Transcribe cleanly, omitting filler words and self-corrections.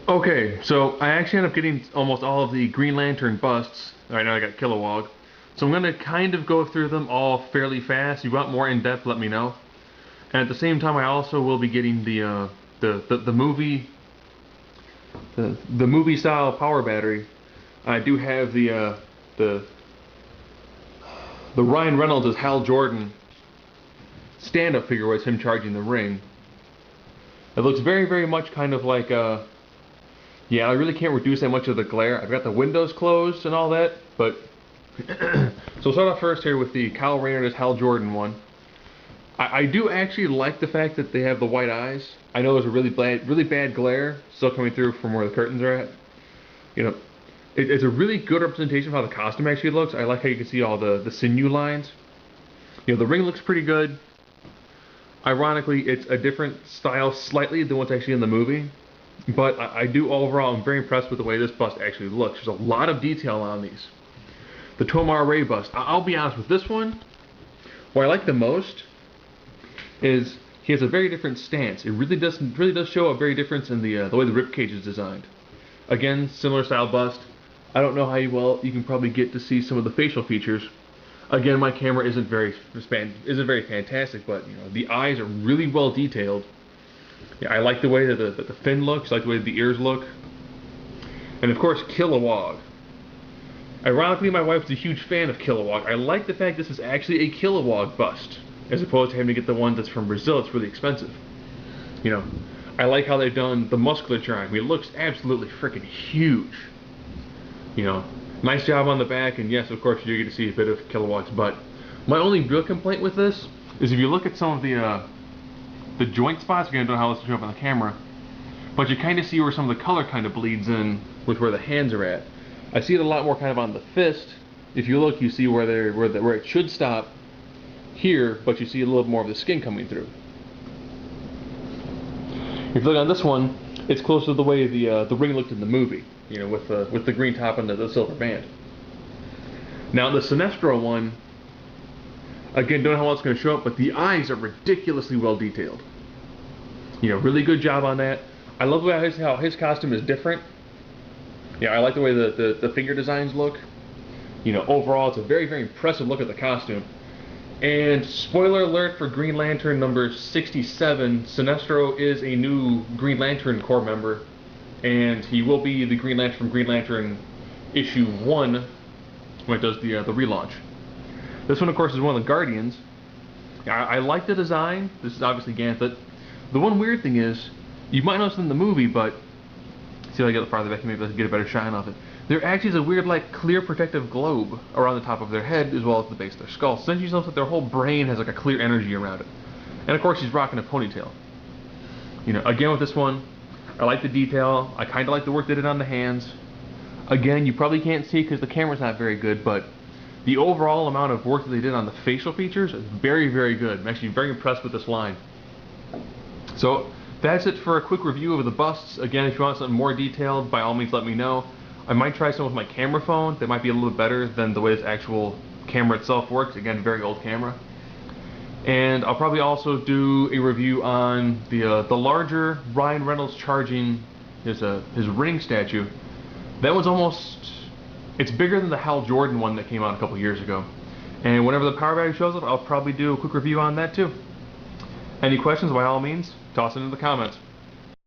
Okay, so I actually ended up getting almost all of the Green Lantern busts. Right now I got Kilowog. So I'm gonna kind of go through them all fairly fast. If you want more in depth, let me know. And at the same time, I also will be getting the movie the movie style power battery. I do have the the Ryan Reynolds as Hal Jordan stand-up figure with him charging the ring. It looks very much kind of like yeah, I really can't reduce that much of the glare. I've got the windows closed and all that, but so we'll start off first here with the Kyle Rayner's Hal Jordan one. I do actually like the fact that they have the white eyes. I know there's a really bad glare still coming through from where the curtains are at. You know, it's a really good representation of how the costume actually looks. I like how you can see all the sinew lines. You know, the ring looks pretty good. Ironically, it's a different style slightly than what's actually in the movie. But I do overall, I'm very impressed with the way this bust actually looks. There's a lot of detail on these. The Tomar-Re bust, I'll be honest with this one, what I like the most is he has a very different stance. It really does show a very difference in the way the rib cage is designed. Again, similar style bust. I don't know how well you can probably get to see some of the facial features. Again, my camera isn't very fantastic, but you know the eyes are really well detailed. Yeah, I like the way that the fin looks. I like the way that the ears look. And of course, Kilowog. Ironically, my wife's a huge fan of Kilowog. I like the fact this is actually a Kilowog bust, as opposed to having to get the one that's from Brazil. It's really expensive. You know, I like how they've done the musculature on him. He looks absolutely freaking huge. You know, nice job on the back, and yes, of course, you get to see a bit of Kilowog's butt. My only real complaint with this is if you look at some of the joint spots, again, I don't know how this will show up on the camera, but you kind of see where some of the color kind of bleeds in with where the hands are at. I see it a lot more kind of on the fist. If you look, you see where it should stop here, but you see a little more of the skin coming through. If you look on this one, it's close to the way the ring looked in the movie, you know, with the green top and the silver band. Now the Sinestro one, again, don't know how well it's going to show up, but the eyes are ridiculously well detailed. You know, really good job on that. I love the way how his costume is different. Yeah, I like the way the finger designs look. You know, overall, it's a very impressive look at the costume. And spoiler alert for Green Lantern number 67, Sinestro is a new Green Lantern Corps member, and he will be the Green Lantern from Green Lantern issue 1 when it does the relaunch. This one, of course, is one of the Guardians. I like the design. This is obviously Ganthet. The one weird thing is, you might notice in the movie, but see if I get it farther back, maybe I can get a better shine off it. There actually is a weird, like, clear protective globe around the top of their head as well as the base of their skull. So essentially, it's like their whole brain has like a clear energy around it. And of course, he's rocking a ponytail. You know, again with this one, I like the detail. I kind of like the work they did on the hands. Again, you probably can't see because the camera's not very good, but the overall amount of work that they did on the facial features is very good. I'm actually very impressed with this line. So that's it for a quick review of the busts. Again, if you want something more detailed, by all means let me know. I might try some with my camera phone. That might be a little bit better than the way this actual camera itself works. Again, very old camera. And I'll probably also do a review on the larger Ryan Reynolds charging his ring statue. That one's it's bigger than the Hal Jordan one that came out a couple years ago. And whenever the power battery shows up, I'll probably do a quick review on that too. Any questions, by all means, toss it in the comments.